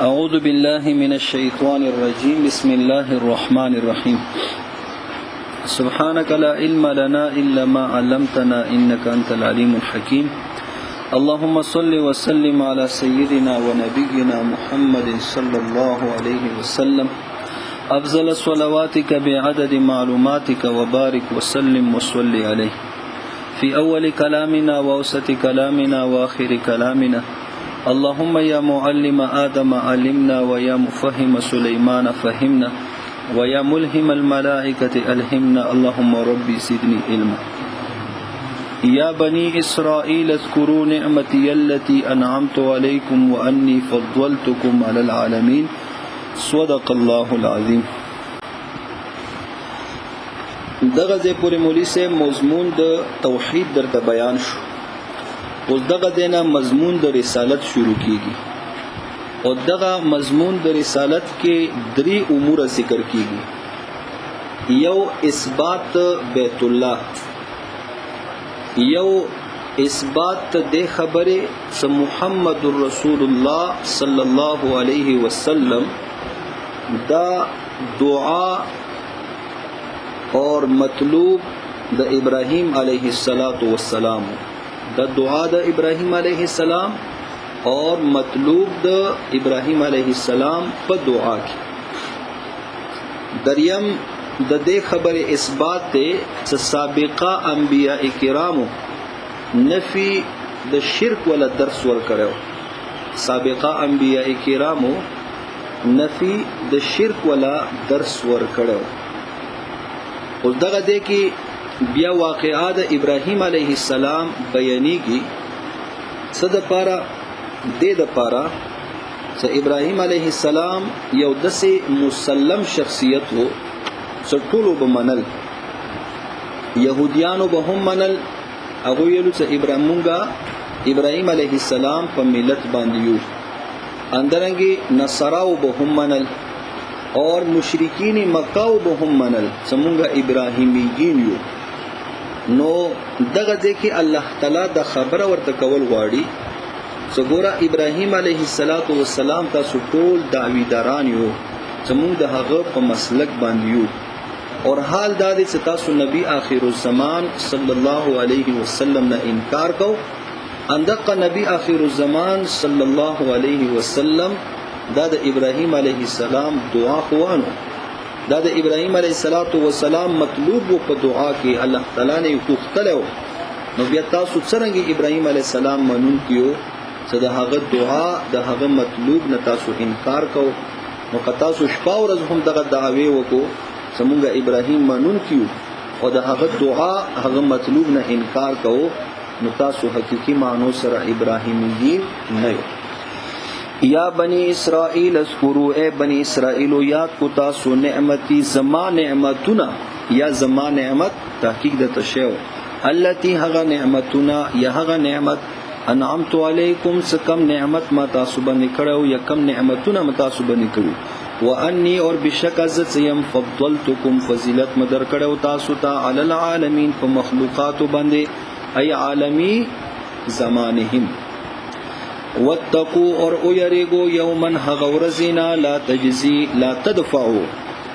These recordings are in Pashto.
أعوذ بالله من الشيطان الرجيم بسم الله الرحمن الرحيم سبحانك لا علم لنا إلا ما علمتنا إنك أنت العليم الحكيم اللهم صل وسلم على سيدنا ونبينا محمد صلى الله عليه وسلم أفضل صلواتك بعدد معلوماتك وبارك وسلم وصل عليه في أول كلامنا وأوسط كلامنا وآخر كلامنا اللهم يا معلم آدم علمنا ويا مفهم سليمان فهمنا ويا ملهم الملائكة ألهمنا اللهم ربي زدني علما يا بني إسرائيل اذكروا نعمتي التي أنعمت عليكم وأني فضلتكم على العالمين صدق الله العظيم. دغه ځای پورې مولوي صاحب مضمون د توحید درته بیان شو. اوس دغه دینا مضمون د رسالت شروع کیږي او دغه مضمون د رسالت کې درې امور ذکر کیږي. یو اثبات بیت الله، یو اثبات د خبره س محمد رسول الله صلی الله علیه وسلم دا دعا اور مطلوب د ابراهیم علیه السلام دا دعا د ابراهیم علیه السلام اور مطلوب د ابراهیم علیه السلام په دعا کې. دریم د دې خبره اثبات ته سابقه انبیاء کرامو نفی د شرک ولا درس ور کړو. سابقه انبیاء کرامو نفی د شرک ولا درس ور کړو. اوس دغه دې کې بیا واقعات ابراهیم علیه السلام بیانېږي. صد پارا د پارا س ابراهیم علیه السلام یو دسه مسلم شخصیت وو. ټولو به منل، يهوديانو به هم منل. هغه یلو س ابراهیم علیه السلام په ملت باندې یو اندرنګي نصراو به هم منل اور مشرکین مکه به هم منل. سمونګه ابراهیمیین یو. نو دغه ځکه الله تعالی د خبره ورته کول غواړي. څګوره ابراهیم علیه السلام تاسو ټول دعویداران یو، زموږ د هغه په مسلک باندې یو اور حال دا دې چې تاسو نبی آخر الزمان صلی الله علیه وسلم نه انکار کو. اندقه نبی آخر الزمان صلی الله علیه وسلم دا د ابراهیم علیه السلام دعا خوانو. دا د ابراهیم علیه السلام مطلوب په دعا کې الله تعالی نه کوختلو. نو بیا تاسو څنګه ابراهیم علیه السلام منون کیو چې د هغه دعا د هغه مطلوب نه تاسو انکار کو. نو که تاسو شپه ورځ هم دغه دعوی وکړو څنګه ابراهیم منون کیو او د هغه دعا هغه مطلوب نه انکار کو، نو تاسو حقيقي معنی سره ابراهیمیین نه یو. یا بنی اسرائیل اذکروا، اے بنی اسرائیل یاد کو تاسو نعمتي زما نعمتونه یا زما نعمت تحقیق د تشو التي هغه نعمتونه یا هغه نعمت انعمت علیکم سکم نعمت ما تاسو باندې کړو یا کم نعمتونه ما تاسو باندې کړو. وانی اور بشک عزت سیم فضلتکم فضیلت مدر کړو تاسو ته علی العالمین په مخلوقات باندې ای عالمی زمانهم. واتقوا اور او یریگو یومن هغورزینا لا تجزی لا تدفعو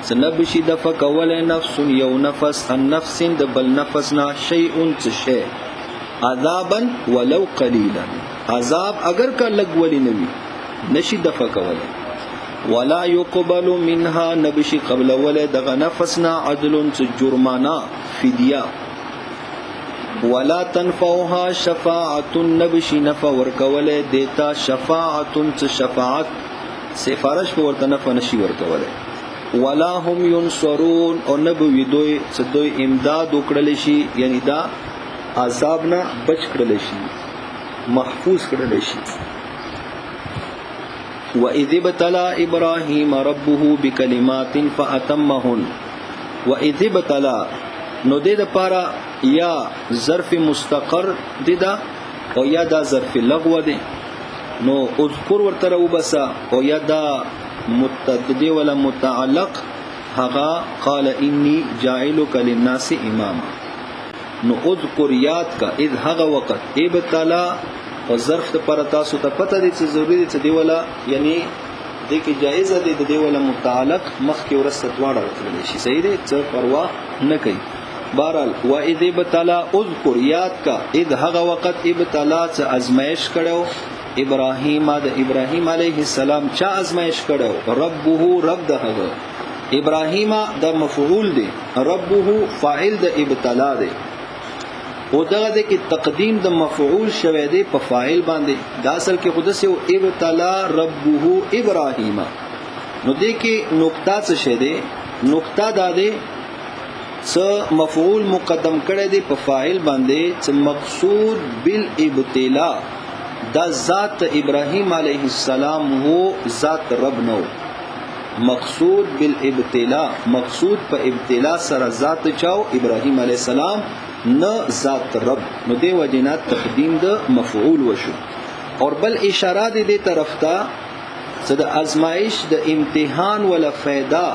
سنبشی دفع کول نفس یو نفس ان نفس دبل نفسنا شیئن چشی عذابا ولو قلیلا عذاب اگر کا لگولی نوی نشی دفع کول. ولا يقبل منها نبشی قبل ول دغ نفسنا عدل جرمانا فدیه. ولا تنفعها شفاعت نبشی نفع ورکول دیتا شفاعت شفاعت سفارش په ورته نفع نشي ورکول. ولا هم ينصرون او نبوی دوی دوی امداد وکړل شي، یعنی دا عذاب نه بچ کړل شي، محفوظ کړل شي. وَإِذِ ابْتَلَى إِبْرَاهِيمَ رَبُّهُ بِكَلِمَاتٍ فَأَتَمَّهُنَّ. وَإِذِ ابْتَلَى نو دې د پاره یا ظرف مستقر دی دا او یا دا ظرف لغو دی. نو اذکر ورته وبسا او یا دا متعدی ولا متعلق هغه قال انی جاعلک للناس اماما. نو اذکر یاد کا اذ هغه وقت ابتلا او ظرف ته پر تاسو ته پته دي چې ضروری دي چې دی ولا یعنی دې کې جایزه ده د دې ولا متعلق مخ کې ورسته دواړه وکړل شي صحیح ده څه پروا نه کوي بهرحال و اذ ابتلا اذكر یاد کا اذ هغه وخت ابتلا څه ازمائش کړو ابراهیم د ابراهیم علیه السلام چا ازمائش کړو ربه رب دغه ابراهیم د مفعول دی ربه فاعل د ابتلا دی او دغه د کې تقدیم د مفعول شوه دی په فاعل باندې دا اصل کې خود سه ابتلا ربه ابراهیم نو دې کې نقطه څه شه دی نقطه دا دی څه مفعول مقدم کړی دی په فاعل باندې چې مقصود بالابتلا دا ذات ابراهیم علیه السلام وو ذات رب نو مقصود بالابتلا مقصود په ابتلا سره ذات چاو ابراهیم علیه السلام نه ذات رب نو دی وجنات تقدیم د مفعول وشو اور بل اشاره دې طرف ته چې د ازمایش د امتحان ولا فایده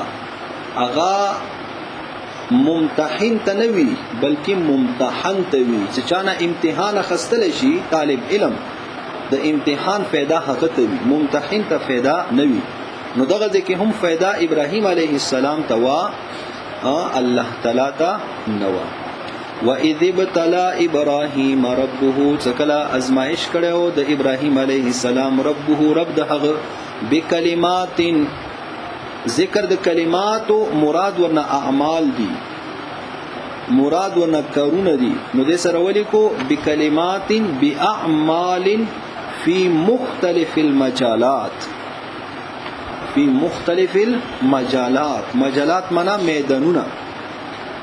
اغا ممتحن تنوي بلکې ممتحن توي چې چانه امتحان خستل شي طالب علم د امتحان فایده حق ته ممتحن ته فایده نوي نو دغه ځکه هم فایده ابراهیم علیه السلام توا الله تعالی ته نوا واذ ابتلى ابراهيم ربه څکلا ازمائش کړو د ابراهیم علیه السلام ربه رب دغه بکلمات ذکر د کلمات مراد ورنه اعمال دي مراد ورنه کارونه دي نو د سره ولیکو بکلمات باعمال فی مختلف المجالات فی مختلف المجالات مجالات معنا میدانونه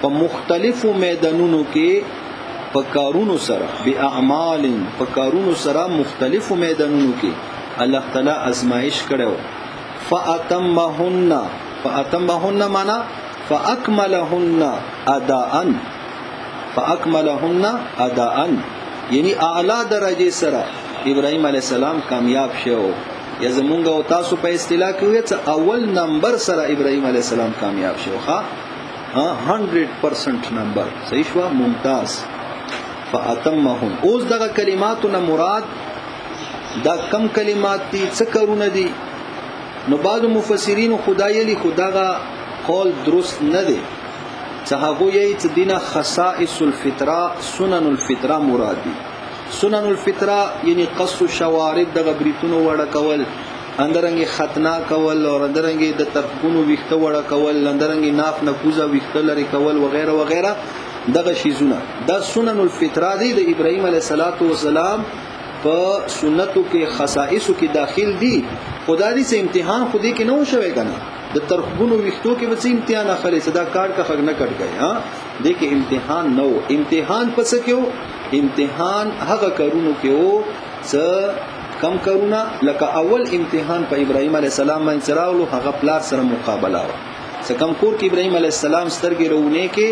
په مختلفو میدانونو کې په کارونو سره باعمال په کارونو سره مختلفو میدانونو کې الله تعالی ازمائش کړو فاتمهن معنا فاكملهن اداء یعنی اعلی درجه سره ابراهیم علیه السلام کامیاب شو یا زمونږ او تاسو په اصطلاح کې وایي چې اول نمبر سره ابراهیم علیه السلام کامیاب شو ها 100% نمبر صحیح شو ممتاز فاتمهن اوس دغه کلماتونه مراد دا کم کلمات دي څه کارونه دي نو بعض مفسرین خدایلی خداغه قول درست نه دی چې هغه یې چې دینه خصائص الفطره سنن الفطره مراد دي سنن الفطره یعنی قص شوارب د غبرتونو وړه کول اندرنګي ختنا کول او اندرنګي د ترکونو ویخته وړه کول اندرنګي ناف نکوزه ویخته لري کول وغیرہ وغیرہ دغه شیزونه دا سنن الفطره دي د ابراهیم علیه السلام په سنتو کې خصائصو کې داخل دي خدای دې امتحان خودي کې نه شوي کنه د ترکونو ویختو کې وڅ امتحان اخلي صدا کارت کا خګ نه کټ گئے ها دې کې امتحان نو امتحان پس کېو امتحان هغه کارونو کې او څه کم کارونه لکه اول امتحان په ابراهیم علیه السلام باندې راولو هغه پلار سره مقابله و څه کم کور کې ابراهیم علیه السلام سترګې رونه کې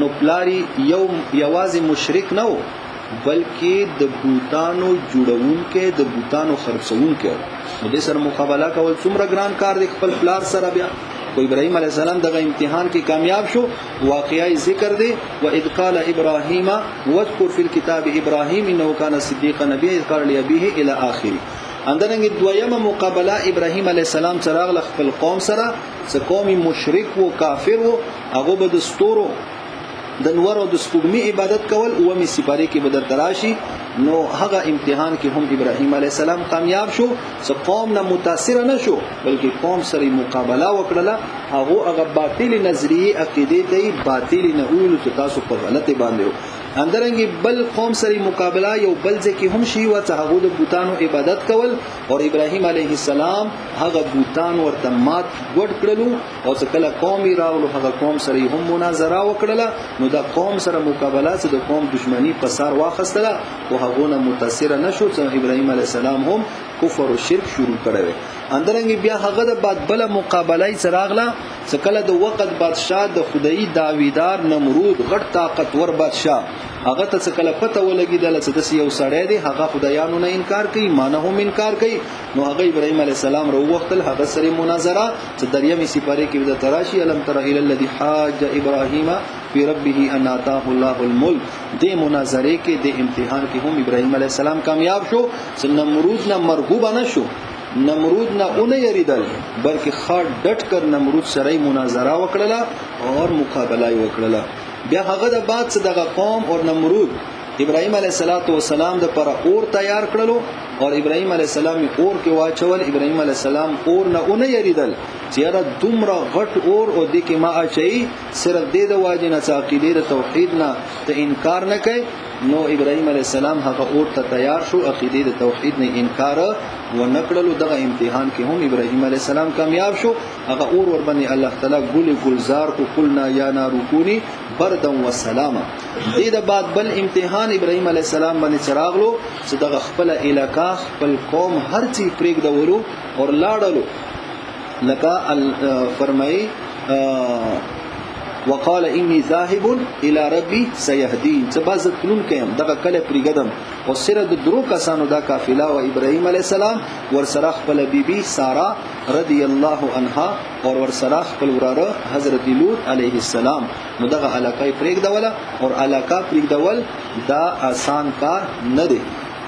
نو پلاری یوازې مشرک نه و بلکې د بوتانو جوړون کې د بوتانو خرڅون کې نو د سره مقابله کول څومره ګران کار دی خپل پلار سره بیا کو ابراهیم علیه السلام دغه امتحان کې کامیاب شو واقعي ذکر دی و اذ قال ابراهیم واذكر في الكتاب ابراهیم انه كان صديقا نبيا اذ قال لابيه الى اخره اندرنګ دویمه مقابله ابراهیم علیه السلام سره خپل قوم سره څ قومي مشرک و کافر و هغه به د ستورو د نور او د سپوږمۍ عبادت کول او می سپاره کې بدر تراشي نو هغه امتحان کې هم ابراهیم علیه السلام کامیاب شو څ قوم نه متاثر نه شو بلکې قوم سره مقابله وکړه هغه باطل نظریه عقیده دی باطل نه اول تاسو په غلطه باندې اندرنګ بل قوم سره مقابله یو بل ځکه هم شي او هغه د بوتانو عبادت کول او ابراهیم علیه السلام هغه بوتان ورته مات ګډ کړلو او څکله قوم راولو هغه قوم سره هم مناظره وکړه نو دا قوم سره مقابله سره د قوم دشمنی په سار واخستله او هغه نه متاثر نشو چې ابراهیم علیه السلام هم کفر او شرک شروع کړو اندرنګ بیا هغه د بعد بل مقابله سراغله څکله د وخت بادشاہ د خدای داویدار نمرود غټ طاقتور بادشاہ هغه ته څکله پته ولګیدل چې د یو سړی دی هغه خدایانو نه انکار کوي مانه هم انکار کوي نو هغه ابراهیم علیه السلام رو وختل هغه سره مناظره چې دریمه سپاره کې د تراشی علم تر الى الذي حاج ابراهیم فی ربه ان آتاه الله الملک د مناظره کې د امتحان کې هم ابراهیم علیه السلام کامیاب شو چې نمرود نه مرغوب نه شو نمرود نه اون یریدل بلکې خاط ډټ کر نمرود سره مناظره وکړه او مقابله وکړه. بیا هغه د بعد څخه دغه قوم او نمرود ابراهيم عليه السلام د پر اور تیار کړلو او ابراهيم عليه السلام اور کې واچول. ابراهيم عليه السلام اور نه اون یریدل چې را دومره غټ اور او د کې ما اچي صرف د واجب نه عقیده د توحید نه ته انکار نه کوي. نو ابراهيم عليه السلام هغه اور ته تیار شو، عقیده د توحید نه انکار و نکړلو. دغه امتحان کې هم ابراهيم عليه السلام کامیاب شو. هغه اور ور باندې الله تعالی ګل گلزار او قلنا یا نار کونی بردا و سلاما. دې د بعد بل امتحان ابراهيم عليه السلام باندې چراغلو چې دغه خپل علاقہ خپل قوم هر څه پرېګ دولو او لاړلو. لکه فرمایي وقال اني ذاهب الى ربي سيهدين. سبازت کلون کيم دغه کله پرېګدم او سره د درو کسانو دا قافله او ابراهيم عليه السلام ور سره خپل بیبي سارا رضی الله عنها او ور سره خپل وراره حضرت لوط عليه السلام. نو دغه علاقه پرېګدوله او علاقه پرېګدول دا آسان کار نه دی.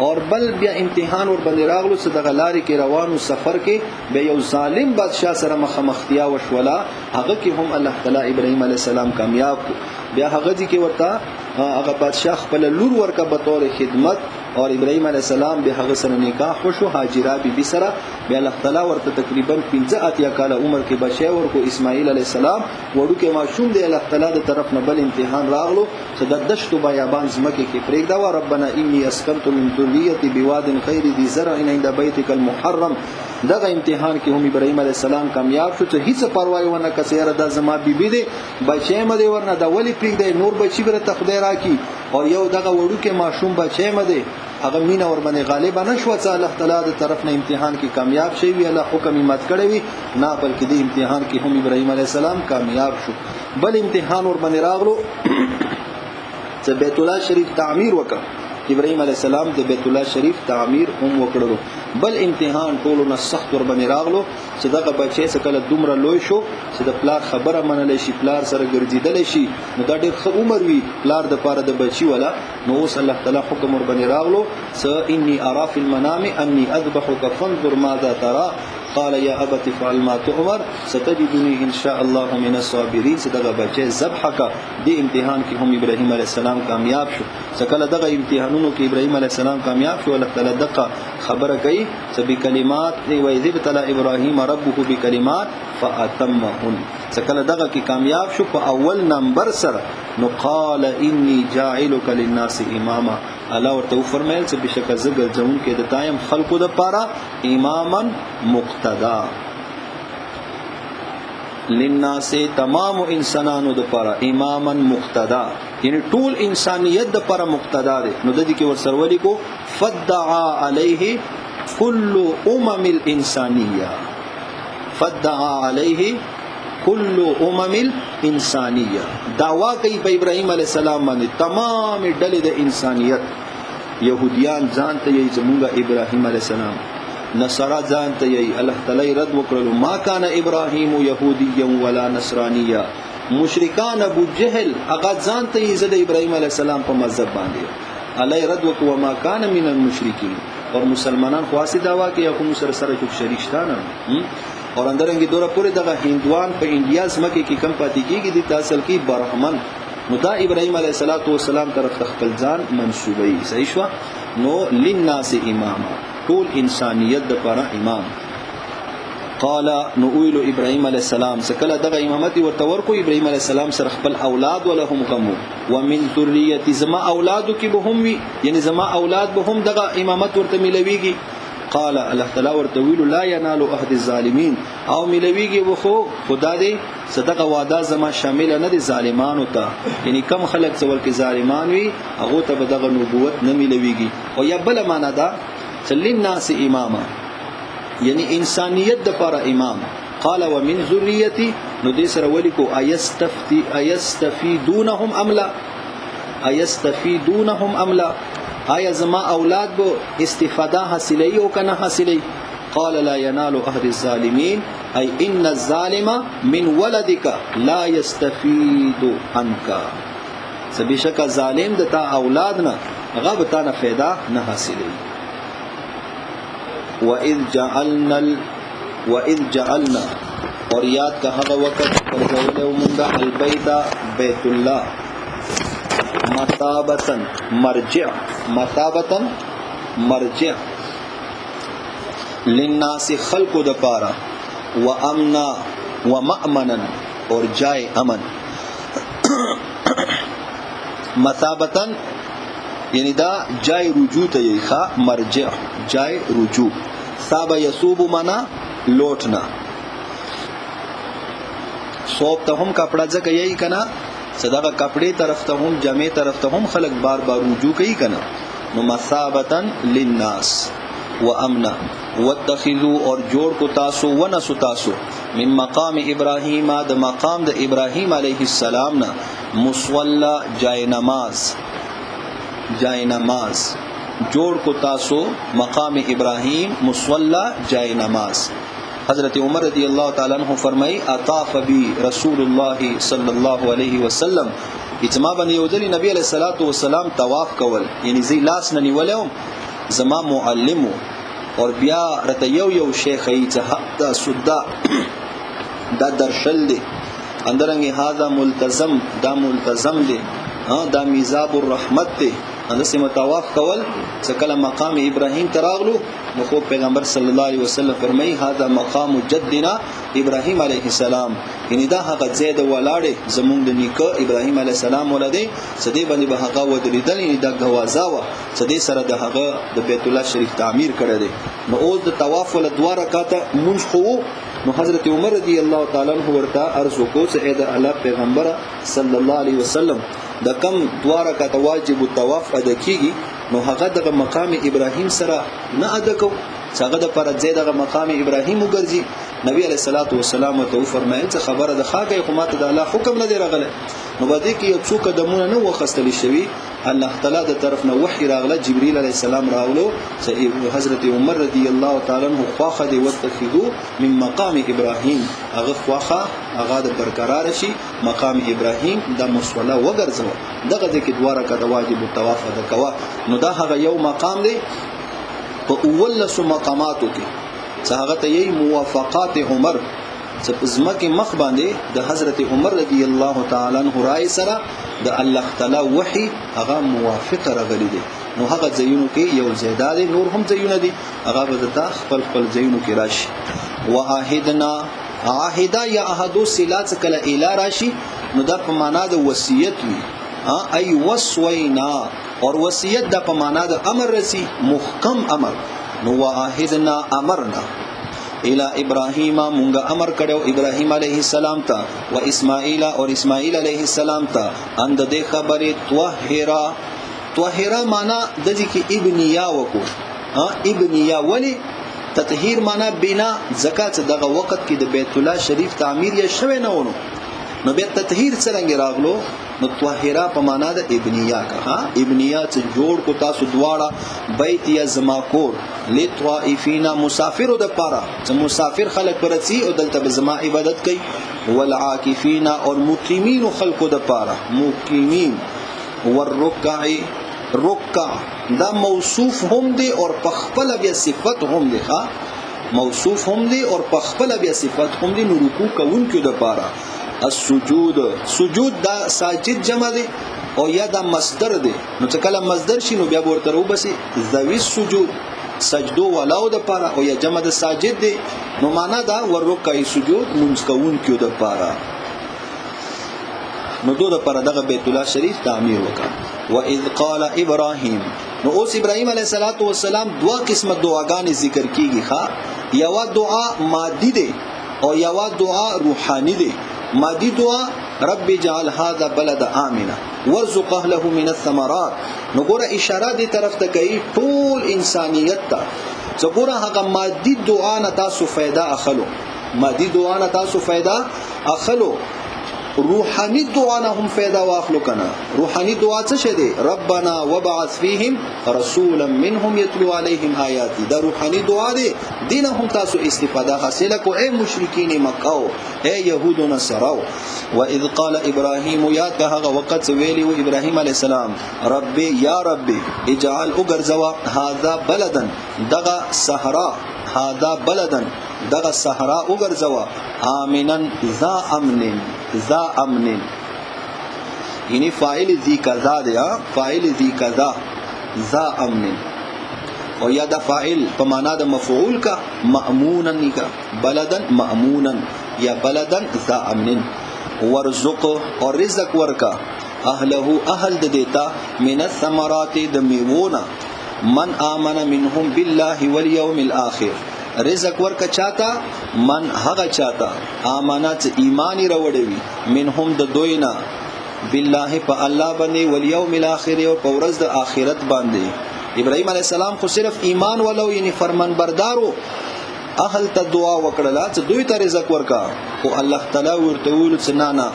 اور بل بیا امتحان ور باندې راغلو چې دغه لارې کې روانو سفر کې به یو ظالم بادشاہ سره مخامختیا وشولا. هغه کې هم الله تعالی ابراهيم عليه السلام کامیاب کو. بیا هغه دي کې ورته هغه بادشاہ خپل لور ورکا به طور خدمت اور ابراهيم عليه السلام به هغه سره نکاح وشو هاجره بي سره. بیا الله تعالی ورته تقریبا 15 کال عمر کې بچي ورکو اسماعیل عليه السلام وړو کې ماشوم دی. الله تعالی د طرف نه بل امتحان راغلو چې د دشت بیابان زمکه کې پرېږدا و ربنا اني اسكنت من ذريتي بواد غير ذي زرع عند بيتك المحرم. دغه امتحان کې هم ابراهيم عليه السلام کامیاب شو چې هیڅ پروا ونه کسره د زما بیبي دی بچي مده ورنه د ولی پرېږدي نور بچي بر ته خدای راکی او یو دغه وړو کې ماشوم بچي مده هغه مینا ور باندې غالب نه شو چې الله تعالی د طرف نه امتحان کې کامیاب شي وی الله حکم مات کړی وی نه بلکې د امتحان کې هم ابراهيم عليه السلام کامیاب شو. بل امتحان ور باندې راغلو چې بیت الله شریف تعمیر وکړ. ابراهيم عليه السلام د بیت الله شریف تعمیر هم وکړلو. بل امتحان ټولو نه سخت ور باندې راغلو چې دغه بچي سکه دومره لوی شو چې د پلار خبره منل شي، پلار سره ګرځیدل شي. نو دا ډېر ښه عمر وی پلار د پاره د بچي ولا. نو اوس الله تعالی حکم ور باندې راغلو س اني ارى في المنام اني اذبحك فانظر ماذا ترى قال يا ابت فعل ما تؤمر ستجدني ان شاء الله من الصابرين. دغه بچي ذبحك دی امتحان کې هم ابراهيم عليه السلام کامیاب شو. سکه دغه امتحانونو کې ابراهيم عليه السلام کامیاب شو. الله تعالی دغه خبره کوي سبي کلمات وایذ ابتلى ابراهيم ربه بكلمات فاتمهن. سکه دغه کې کامیاب شو په اول نمبر سره. نو قال اني جاعلك للناس اماما. الله ورته فرمایل چې بشکه زګر ځون کې د دایم خلقو د پاره اماما مقتدا للناس تمام انسانانو د پاره اماما مقتدا یعنی ټول انسانیت د پاره مقتدا دی. نو د دې کې ورسره ولیکو فدعا عليه كل الانسانيه فدعا عليه كل الانسانيه. دعوا کوي په ابراهيم عليه السلام باندې تمام ډلې د انسانیت. يهوديان ځان ته یې زموږ ابراهيم عليه السلام، نصارا ځان ته یې الله تعالی رد وکړلو ما كان ابراهيم يهوديا ولا نصرانيا. مشرکان ابو جهل هغه ځان ته یې زده ابراهيم عليه السلام په مذهب باندې الله رد وکړو ما كان من المشرکین. اور مسلمانان خاصه دعوا کوي خو سره سره چې شریک شتانه اور اندرنګي دوره پورې دغه هندوان په انډیا سمکه کې کم پاتې کیږي د تاسل کې برهمن. نو دا ابراهيم عليه السلام طرف خپل ځان منسوبي صحیح شو. نو للناس اماما ټول انسانیت د پر امام. قال نو ویلو ابراهيم عليه السلام سکله دغه امامت ورته ورکو ابراهيم عليه السلام سره خپل اولاد ولهم غمو ومن ذريتي زما اولادو کې به هم وي یعنی زما اولاد به هم دغه امامت ورته ملويږي. قال الله تعالی ورته ویلو لا ينال عهد الظالمين او ملويږي وخو خدا دې صدقه وعده زما شامل نه دي ظالمانو ته. یعنی کم خلک څول کې ظالمان وي هغه ته به دغه نبوت نه ملويږي. او یا بل معنا دا للناس اماما یعنی انسانیت د پر امام. قال ومن ذريتي نو دې سره ولیکو ايستفيدونهم ام لا ايستفيدونهم ام لا. آیا زما اولاد بو استفاده حاصلې او کنه حاصلې. قال لا ينال عهد الظالمين اي ان الظالم من ولدك لا يستفيد عنك. سبيشک ظالم د تا اولاد نه غب تا نه फायदा نه حاصلې. وَإِذْ جَعَلْنَا اور یاد کا هغه وخت ورغولو مونږه البیت بیت الله مثابتن مرجع للناس خلق د پاره وامنا ومأمنا اور جای امن مثابتن یعنی دا جای رجوع ته یی ښا مرجع جای رجوع صاب یصوب منا لوټنا صوب ته هم کپڑا ځکه یی کنا صدقه کپڑے طرف ته هم جمع طرف ته هم خلق بار بار رجوع کوي کنا نو مثابتن للناس وامنا واتخذوا اور جوړ کو تاسو ونسو تاسو من مقام ابراهیم د مقام د ابراهیم علیه السلام نا مصلی جای نماز جوړ کو تاسو مقام ابراهیم مصلی جای نماز حضرت عمر رضی اللہ تعالی عنہ فرمائی اطاف بی رسول اللہ صلی اللہ علیہ وسلم اجماع باندې یو ځل نبی علیہ الصلوۃ والسلام طواف کول یعنی زی لاس نه نیولم زما معلم اور بیا رته یو شیخ ایته دا سودا دا درشل دی اندرنګ هاذا ملتزم دی دا میزاب الرحمت دی اندسه متواف کول څکله مقام ابراهیم تراغلو نو خو پیغمبر صلی الله علیه وسلم فرمایي هاذا مقام جدنا ابراهیم علیه السلام یعنی دا هغه زید ولاړې زمونږ د نیکه ابراهیم علیه السلام ولدي سدي باندې به هغه ودریدل یعنی دا غوازاوه سدي سره د هغه د بیت الله شریف تعمیر کړی دی نو اوس د طواف ول دوه رکعاته مونږ خو نو حضرت عمر رضی الله تعالی عنہ ورته عرض وکړ چې اې د الله پیغمبر صلی الله علیه وسلم د کم دوه رکعات واجب الطواف ادا کیږي نو هغه د مقام ابراهیم سره نه ادا کو څنګه د پر ځای د مقام ابراهیم وګرځي نبی علیہ الصلوۃ والسلام ته فرمایي چې خبره د خاګه حکومت د الله حکم نه دی راغله نو باندې کې یو څو قدمونه نه وخستل شوی الله تعالی د طرف نه وحی راغله جبرئیل علیہ السلام راغلو چې حضرت عمر رضی الله تعالی عنہ خواخه دی وتخذو من مقام ابراهیم هغه خواخه هغه د برقرار شي مقام ابراهیم د مصلی وګرځو دغه د کې دوه رکعات واجب الطواف ادا کوا نو دا هغه یو مقام دی په اولس مقاماتو کې هغه ته یی موافقات عمر چې زمکه مخ باندې د حضرت عمر رضی الله تعالی عنہ رای سره د الله تعالی وحی هغه موافق راغلی دی نو هغه ځایونو کې یو زیاداد نور هم ځایونه دي هغه به د خپل ځایونو کې راشي واحدنا عهدا یا عهدو صلات کله اله راشي نو دا په معنا د وصیت وي ای وصینا اور وصیت د په معنا د امر رسی محکم امر نو واحدنا امرنا الى ابراهیم مونږه امر کړو ابراهیم علیه السلام ته و اسماعیل اور اسماعیل علیه السلام ته اند دې خبره طاهرا معنا د دې کې ابنیا وکړو ابنیا ولی تطهیر معنا بنا زکات دغه وخت کې د بیت الله شریف تعمیر یې شوه نه ونه نو به تطهیر څنګه راغلو نو طاهرا په معنا د ابنیا کا ابنیا چې جوړ کو تاسو دواړه بیت یا زماکور لطائفینا مسافر د پاره چې مسافر خلک پرسي او دلته به زما عبادت کوي والعاکفین اور مقیمین خلق د پاره مقیمین رکع دا موصوف هم دی اور پخپل بیا صفت هم دی موصوف هم دی اور پخپل بیا صفت هم دی نو رکوع کوونکو د پاره سجود دا ساجد جمع دی او یا دا مصدر دی نو چې کله مصدر شي نو بیا ورته وبسي ذوی سجود سجدو ولاو د پاره او یا جمع د ساجد دی نو معنا دا ورکع سجود منځ کوونکو د پاره نو دوه پر دغه بیت الله شریف تعمیر وکړه و اذ قال ابراهیم نو اوس ابراهیم علیه السلام دوه قسمه دعاګانې ذکر کیږي یو دعا مادي دی او یو دعا روحاني دی مادي دعا رب اجعل هذا بلد آمنا وارزق اهله من الثمرات نو ګوره اشاره دي طرف ته کوي ټول انسانيت ته ګوره هغه مادي دعا نه تاسو फायदा اخلو مادي دعا نه تاسو फायदा اخلو روحانی دعا نه هم فایده واخلو کنه. روحانی دعا څه شه دی؟ ربنا وبعث فيهم رسولا منهم يتلو عليهم آیاتی. دا روحانی دعا دی، دینه هم تاسو استفاده حاصله کو اے مشرکین مکه او اے يهود و نصارا. واذ قال ابراهيم، یاد کا هغه وخت ویلی و ابراهيم عليه السلام، ربي یا ربي اجعل اغرزوا هذا بلدا، دغه صحرا، هذا بلدا دغه صحرا وګرځوا، امنن ذا امن، ذا امن یعنی فاعل ذی کذا دی، فاعل ذی کذا ذا امن. او یا دا فاعل په معنا د مفعول کا مامونا نکا، بلدن مامونا یا بلدن ذا امن. ورزق اور رزق ورکا اهله اهل د دیتا من الثمرات د میوونه، من آمن منهم بالله واليوم الاخر. رزق ورکا چاہتا من هغه چاہتا امانت ایمانی راوړوي منهم د دوینا بالله په الله باندې والیوم الاخر او په ورځ د آخرت باندې. ابراهیم علیه السلام خو صرف ایمان ولو یعنی فرمان بردارو، اهل ته دعا وکړه چې دوی ته رزق ورکا، او الله تعالی ورته ویل چې نه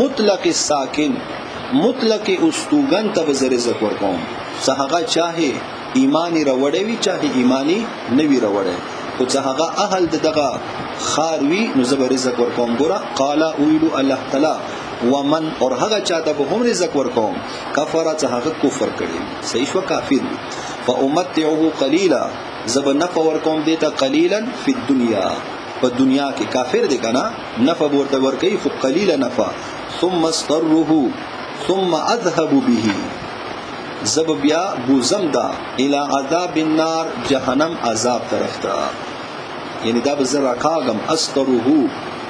مطلق ساکن، مطلق استوګن ته رزق ورکوم، څه هغه چاهي ایمانی راوړوي چاهي ایمانی نوی راوړي، او چې هغه اهل دغه خاروي نو زبر رزق ورکوم. ګوره قال ویلو الله تعالی ومن اور هغه چاته به هم رزق ورکوم کفر چې هغه کفر کړي، صحیح شو کافر وي. فامتعه قليلا، زب نفع ورکوم دیتا قلیلا فی الدنیا، په دنیا کې کافر دی کنه نفع ورته ورکوي خو قلیلا نفع. ثم استره، ثم اذهب به، زب بیا بوزم دا الى عذاب النار، جهنم عذاب طرف تا، یعنی دا بزر راکاغم استره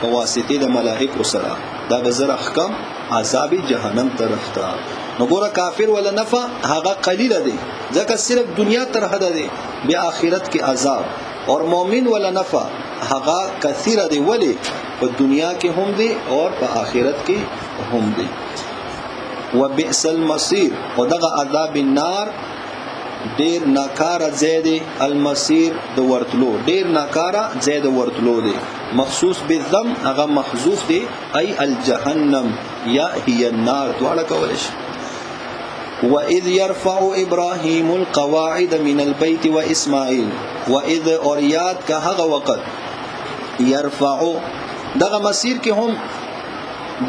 په واسطه د ملائکه سره، دا بزر احکام عذاب جهنم طرف تا. نو ګوره کافر ولا نفع هغه قلیل دی ځکه صرف دنیا تر حد دی، بیا آخرت کې عذاب. اور مومن ولا نفع هغه کثیر دی، ولی په دنیا کې هم دی اور په آخرت کې هم دی. وبئس المصير، او دغه عذاب النار ډیر ناکاره زید المصير د ورتلو، ډیر ناکاره زید ورتلو دی. مخصوص بالذم هغه محذوف دی، ای الجهنم یا هي النار دواړه کول شي. وَإِذْ يَرْفَعُ إِبْرَاهِيمُ الْقَوَاعِدَ مِنَ الْبَيْتِ وَإِسْمَاعِيلُ، وَإِذْ اور یاد کا هغه وخت يرفع دغه مسیر کې هم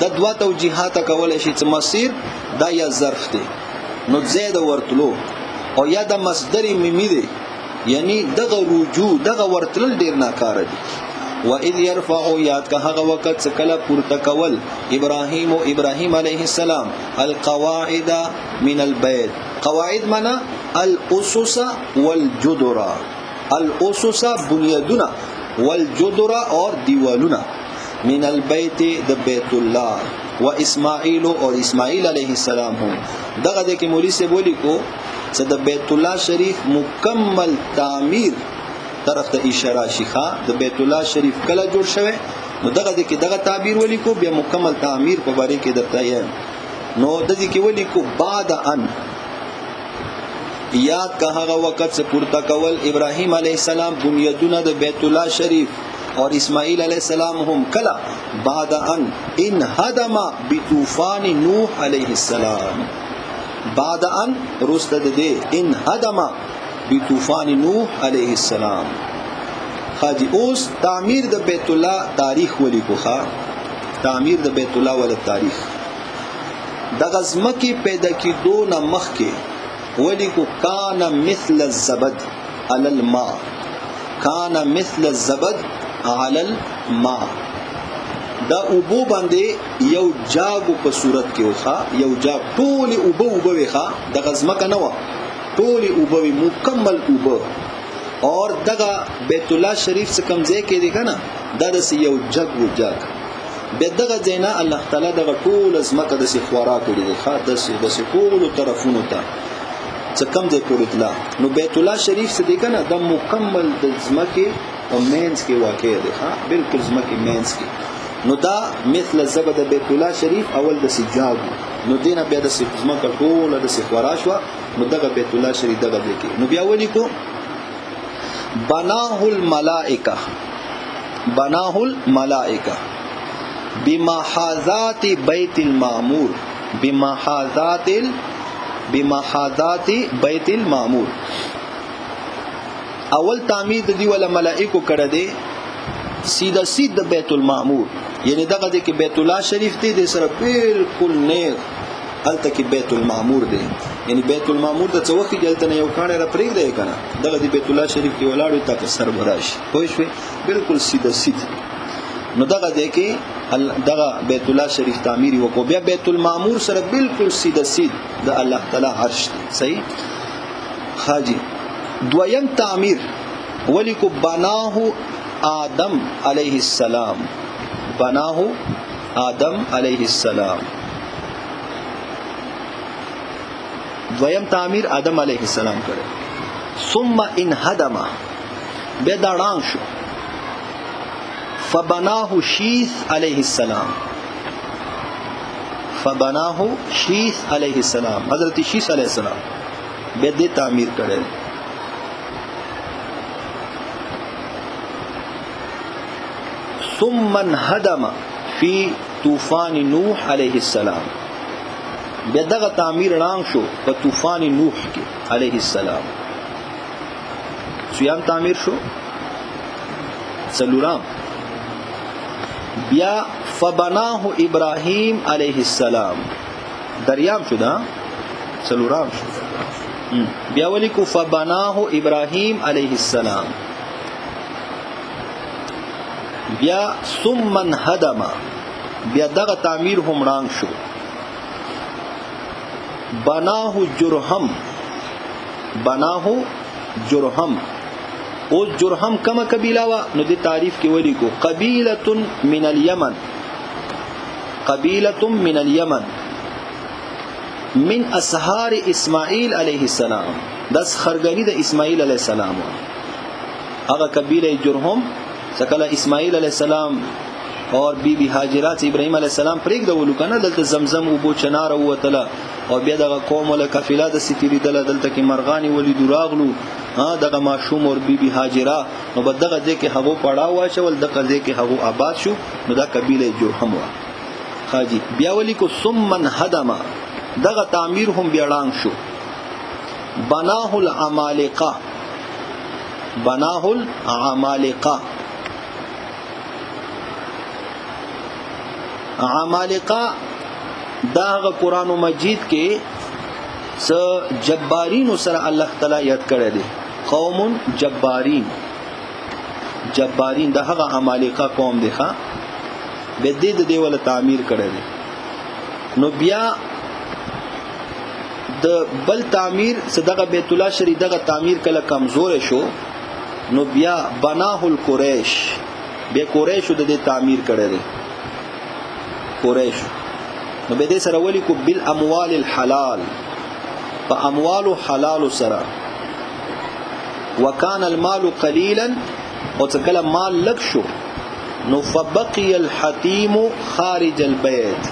د دوا توجیهات کول شي چې مسیر دا یا ظرف دی نو زید ورتلو، او یا د مصدر میمی دی یعنی دغه رجوع دغه ورتل ډیر ناکاره دی. وَإِذْ يَرْفَعُ یاد کا هغه وخت چې کله پورته کول ابراهیم او ابراهیم علیه السلام القواعد من البيت، قواعد معنا الاسس والجدر، الاسس بنیادونه والجدر اور دیوالونه، من البيت د بیت الله، و اسماعیل اور اسماعیل علیہ السلام هم. دغه د کې مولوی سے بولی کو چې د بیت الله شریف مکمل تعمیر طرف ته اشاره شيخه، د بیت الله شریف کله جوړ شوه نو دغه د کې دغه تعبیر ولی کو، بیا مکمل تعمیر په باره کې درته یې نو د دې کې ولی کو بعد ان یاد کا هغه وخت سے پورته کول ابراهیم علیہ السلام بنیادونه د بیت الله شریف اور اسماعیل علیہ السلام هم کلا بعد ان انهدم بطوفان نوح علیہ السلام، بعد ان رستد دے انهدم بطوفان نوح علیہ السلام. خاجی اوس تعمیر د بیت الله تاریخ ولی کو خا، تعمیر د بیت الله ول تاریخ د غزمکی پیدا کی دو نه مخ کې ولی کو کان مثل الزبد علی الماء، کان مثل الزبد علی الماء، دا اوبو باندې یو جاګو په صورت کې وخا، یو جاګ ټول اوبو وخا د غزمکه نه و، ټول اوبو مکمل اوبو. اور دغه بیت الله شریف څخه کمزې کې دی کنه دا د یو جګ و جګ به دغه زینا الله تعالی دغه ټول ازمکه د سی خورا کړی دی، خاطر د سی ټول طرفونو ته څه کم ځای پورې تلا. نو بیت الله شریف څخه دی کنه د مکمل د ازمکه او مینس کې واقع دی، ها بالکل ازمکه مینس کې. نو دا مثل زبد بیت الله شریف اول د سی جاګو، نو دینه بیا د سی ازمکه ټول د سی خورا شو، نو دغه بیت الله شریف دغه دی کې. نو بیا ونی کو بناه الملائکه، بناه الملائکه، بمحاذات بیت المعمور، بمحاذات بیت المعمور. اول تعمیر د دی ولا ملائکو کړه دی سیده سید بیت المعمور، یعنی دغه د کې بیت الله شریف دی د سره بالکل نیغ الته کې بیت المعمور دی. یعنی بیت المعمور د څوخي جلته نه یو کانه را پرېږ دی کنه، دغه د بیت الله شریف کې ولاړو تا په سر براش پوه شو بالکل سیده سید. نو دغه د کې دغه بیت الله شریف تعمیر وکړو، بیا بیت المعمور سره بالکل سیده سید د الله تعالی عرش دی. صحیح حاجی. دویم تعمیر ولیکو بناه آدم علیہ السلام، بناه آدم علیہ السلام. دویم تعمیر آدم علیہ السلام کړي. ثم انهدم بیا دا ړانګ شو. فبناه شیث علیہ السلام، فبناه شیث علیہ السلام، حضرت شیث علیہ السلام بیا دې تعمیر کړي. ثم انهدم فی طوفان نوح علیہ السلام، بیا دغه تعمیر رانګ شو په طوفان نوح کې علیہ السلام. سویام تعمیر شو څلورم. بیا فبناه ابراهیم علیہ السلام، دریام شو دا څلورم شو. بیا ولیکو فبناه ابراهیم علیہ السلام. بیا ثم انهدم بیا دغه تعمیر هم رانګ شو. بناه جرهم، بناه جرهم. او جرهم کما قبیله وا نو د تعریف کې ولی کو قبیله من الیمن، قبیله من الیمن من اسحار اسماعیل علیہ السلام، داس خرګنی د اسماعیل علیہ السلام. هغه قبیله جرهم سکله اسماعیل علیہ السلام اور بی بی هاجرہ ابراهیم علیہ السلام پرېګ دولو کنه دلته زمزم او بو چنار وتله، او بیا دغه قوم له قافله د ستیری دله دلته کې مرغانی ولی دراغلو دغه ماشوم اور بی بی هاجرہ نو بدغه ځکه هغه پړاو واچول دغه ځکه هغه آباد شو نو دا قبیله جرهم وا. حاجی بیا ولی کو ثم انهدم دغه تعمیر هم بیا ړانګ شو. بناه العمالقه، بناه العمالقه. عمالقه دا قرآن مجید کې س جبارین سره الله تعالی یاد کړی دی. قوم جبارین، جبارین دا هغه عمالقه قوم دی ښا به دې د دیول تعمیر کړی دی. نو بیا د بل تعمیر صدقه بیت الله شریف دغه تعمیر کله کمزور شو نو بیا بناه القریش، به قریش د دې تعمیر کړی دی. قریش نو به دې سره ولی کو بالاموال الحلال، په اموال حلال سره. وکان المال قليلا او څکله مال لږ شو نو فبقي الحتيم خارج البيت،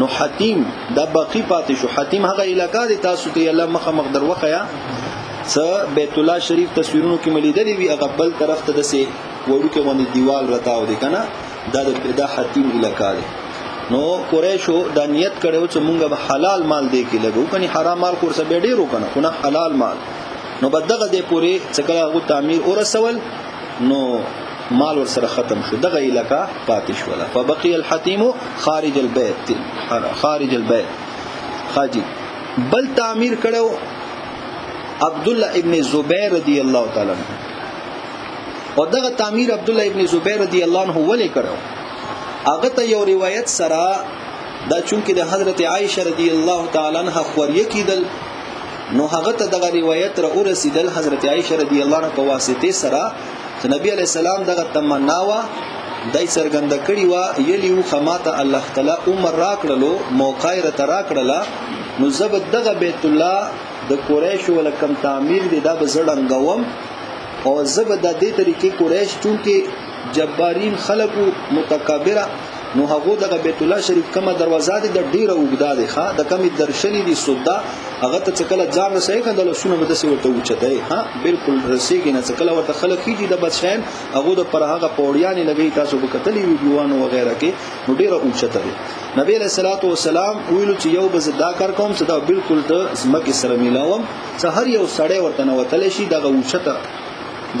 نو حتیم دا باقی پاتې شو. حتیم هغه علاقه دي تاسو ته الله مخه مقدر وخیا څ بیت الله شریف تصویرونو کې ملیدلې وی هغه بل طرف ته دسه وړو کې باندې دیوال راتاو دي کنه دا حتیم علاقه دي. نو قریشو دا نیت کړو چې مونږ به حلال مال دی کې لګو کني حرام مال خور سره ډیرو کنه خو نه حلال مال. نو بدغه دې پوری څکه هغه تعمیر اور رسول نو مال ور سره ختم شو، دغه علاقه پاتې شو. فبقي الحتيم خارج البيت، خارج البيت. حاجی بل تعمیر کړو عبد الله ابن زبیر رضی الله تعالی عنہ، او دغه تعمیر عبد الله ابن زبیر رضی الله عنه ولې کړو؟ هغه ته یو روایت سره دا چونکه د حضرت عائشه رضی الله تعالی عنها خوریه کیدل نو هغه ته دغه روایت را ورسیدل حضرت عائشه رضی الله عنها په واسطه سره چې نبی علیہ السلام دغه تمنا وا دای سرګند کړي وا یلیو خماته الله تعالی عمر راکړلو موقع را ترا کړلا نو زب دغه بیت الله د قریش ولکم تعمیر دی دا بزړنګوم او زب د دې طریقې قریش چونکه جبارین خلقو متکبره نو هغه د بیت الله شریف کومه دروازه ده د ډیره وګدا ده ښا د کمی درشلی دي سودا هغه ته څکله ځان رسې کله سونه بده سی ورته وچته ها بالکل رسېږي نه څکله ورته خلک کیږي د بچین هغه د پر هغه پوړیان لګي تاسو به کتلی ویډیوانو وغیرہ کې نو ډیره اوچته ده نبی علیہ الصلوۃ والسلام ویلو چې یو به زدا کار کوم صدا بالکل د زمکه سره میلاوم چې هر یو سړی ورته نو وتل شي دغه اوچته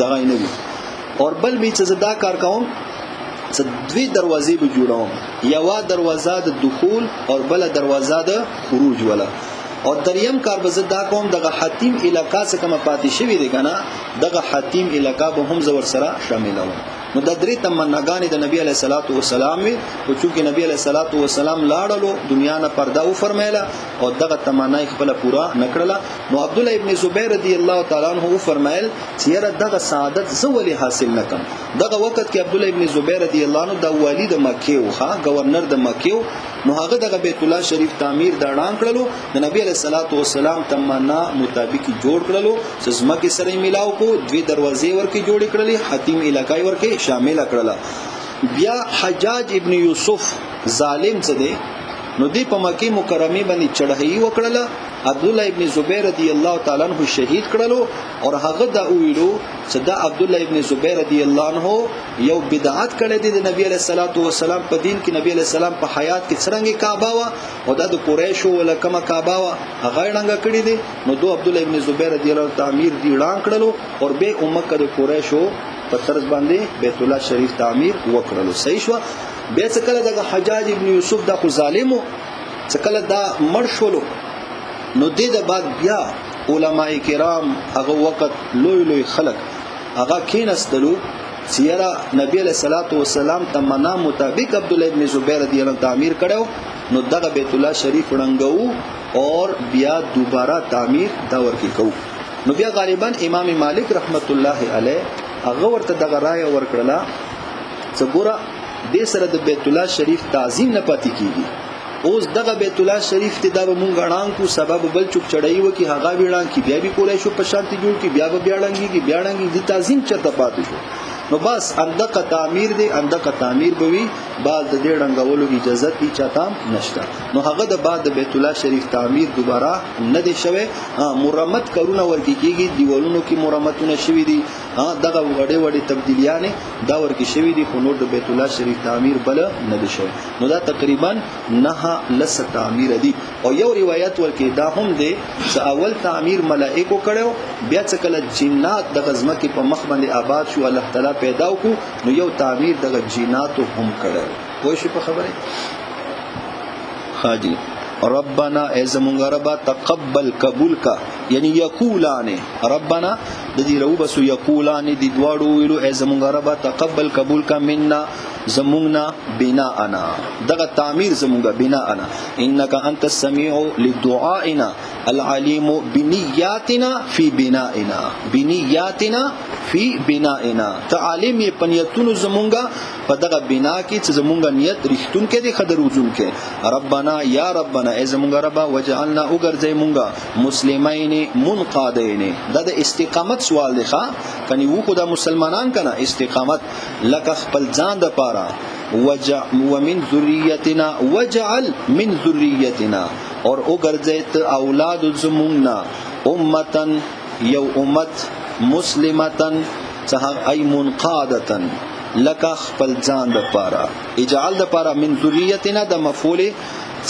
دغه نه وي اور بل به چې زدا کار کوم چې دوی دروازې به جوړوم یو دروازه د دخول او بل دروازه د خروج ولا او دریم کار به زدا کوم دغه حتیم علاقہ څخه کوم پاتې شوی دی کنه دغه حتیم علاقہ به هم زور سره شاملوم نو د درې تمناګانې د نبی علیہ الصلوۃ والسلام وي او چې نبی علیہ الصلوۃ والسلام لاړلو دنیا نه پرده و فرمایله او دغه تمنا خپل پورا نکړه نو عبد الله ابن زبیر رضی الله تعالی عنہ فرمایل چې دغه سعادت زولي حاصل نکم دغه وخت کې عبد الله ابن زبیر رضی الله عنه د والد مکه وخا گورنر د مکه نو هغه دغه بیت الله شریف تعمیر دا اعلان کړلو د نبی علیہ الصلوۃ والسلام تمنا مطابق جوړ کړلو چې زمکه سره ملاو کو دوی دروازې ورکی جوړ کړلې حتیم علاقې ورکی شامل کړل بیا حجاج ابن یوسف ظالم څه دی نو دی په مکه مکرمه باندې چړهایی وکړه عبد الله ابن زبیر رضی الله تعالی عنہ شهید کړلو او هغه دا ویلو چې دا عبد الله ابن زبیر رضی الله عنہ یو بدعت کړی دی د نبی علیہ الصلوۃ والسلام په دین کې نبی علیہ السلام په حیات کې څنګه کعبه وا او د قریشو ولا کما کعبه وا هغه څنګه کړی دی نو دو عبد الله ابن زبیر رضی الله تعمیر دی اعلان کړلو او به امکه د قریشو په طرز باندې بیت الله شریف تعمیر وکړلو صحیح شو به څکله د حجاج ابن یوسف د خو ظالمو څکله دا مرشولو نو د دې بعد بیا علماء کرام هغه وخت لوی لوی خلق هغه کینستلو سیرا نبی علیہ الصلوۃ والسلام تمنا مطابق عبد الله ابن زبیر رضی الله تعمیر کړو نو دغه بیت الله شریف رنګو اور بیا دوباره تعمیر دا ورکی کو نو بیا غالبا امام مالک رحمت الله علیه هغه ورته دغه رائے ورکړه چې ګوره د سره د بیت الله شریف تعظیم نه پاتې کیږي اوس دغه بیت الله شریف ته د مونږ غړان کو سبب بل چوک چړای و کی هغه ویړان کی بیا به کولای شو په شانتي جوړ کی بیا به بیاړنګي کی بیاړنګي د تعظیم چرته پاتې شو نو بس اندقه تعمیر دی اندقه تعمیر بوي بعد د دې ډنګولو اجازه تی چاتام نشته نو هغه د بعد د بیت الله شریف تعمیر دوباره نه دی شوی مرمت کارونه ورکی کیږي دیوالونو کې مرمتونه شوی دي دغه وړې وړې تبدیلیاں دا ورکی شوی دي خو نور د بیت الله شریف تعمیر بل نه دی شوی نو دا تقریبا نه لس تعمیر دي او یو روایت ورکی دا هم دی چې اول تعمیر ملائکو کړو بیا څکل جنات د غزمه کې په مخ باندې آباد شو الله تعالی پیدا وکړو نو یو تعمیر د جناتو هم کړو وای شي په خبره حاجی ربنا ازمون ربا تقبل قبول کا یعنی یقولان ربنا د دې رو بس یقولان د دواړو ویلو ازمون ربا تقبل قبول کا منا زموننا بنا انا دغه تعمیر زمونږه بنا انا انك انت السميع لدعائنا العليم بنياتنا في بنائنا بنياتنا في بنائنا تعلیم پنیتونو زمونږه په دغه بنا کې چې زمونږه نیت رښتون کې دي خدر وزون کې ربنا یا ربنا ای زمونږه رب وجعلنا وګرځي مونږه مسلمین منقادین دا د استقامت سوال دی ښا کني وو خدا مسلمانان کنه استقامت لک خپل ځان د پاره ومن ذریتنا وجعل من ذریتنا اور وګرځي ته اولاد زمونږه امتن یو امت مسلمتن څه ای منقادتن لک خپل ځان د پاره اجعل د پاره من ذریتنا د مفعول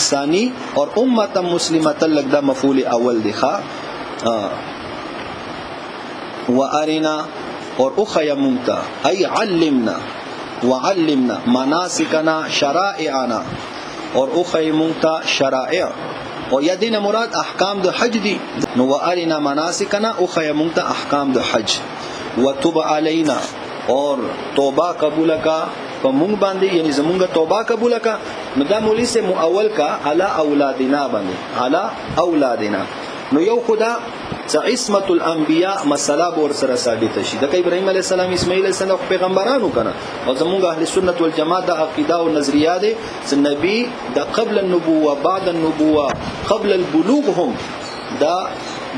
ثانی اور امه مسلمه لک د مفعول اول دی ښا وارنا اور اخیا ممتا ای علمنا وعلمنا مناسکنا شرائعنا اور اخیا ممتا شرائع او یدین مراد احکام د حج دی نو وارنا مناسکنا اخیا ممتا احکام د حج وتب علینا اور توبہ قبول کا په مونږ باندې یعنی زمونږه توبه قبول کا نو دا مولوی سے مؤول کا علی اولادنا باندې علی اولادنا نو یو خدا چې عصمت الانبیاء مسله ور سره ثابت شي د ابراهیم علی السلام اسماعیل علی السلام پیغمبرانو کنه او زمونږ اهل سنت والجماعت د عقیده او نظریات چې نبی د قبل النبوه بعد النبوه قبل البلوغ هم دا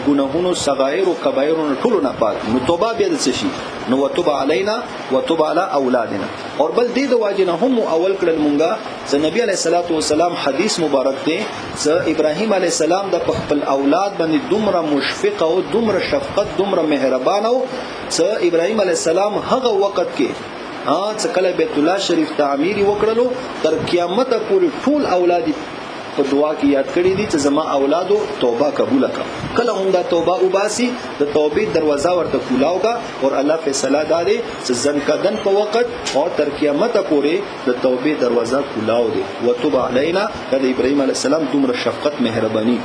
ګناهونو صغائر او کبائر ټول نه پاک نو توبه بیا د څه شي نو وتوب علینا وتوب علی اولادنا اور بل دې د واجنه هم اول کړل مونږه ز نبی علیہ الصلوۃ والسلام حدیث مبارک دی ز ابراهیم علیہ السلام د خپل اولاد باندې دومره مشفق او دومره شفقت دومره مهربان او ز ابراهیم علیہ السلام هغه وخت کې څه کله بیت الله شریف تعمیر وکړلو تر قیامت پورې ټول اولاد په دعا کې یاد کړی دي چې زما اولادو توبه قبول کړه کله هم دا توبه وباسي د توبې دروازه ورته کولاوګه اور الله فیصله داري چې ځنکدن په وخت او تر قیامت پورې د توبې دروازه کولاو دي وتوب علینا د ابراهیم علی السلام دومره شفقت مهرباني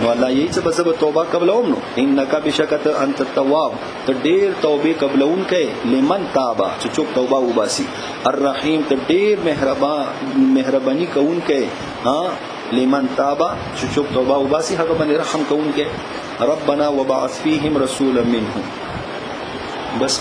نو الله یې چې بس به توبه قبلوم نو انک بشکت انت التواب ته ډیر توبه قبلون کې لمن تابا چې څوک توبه وباسي الرحیم ته ډیر مهرباني کوون کې لمن تابا چې څوک توبه وباسي هغه باندې رحم کوون کې ربنا وبعث فيهم رسولا منهم بس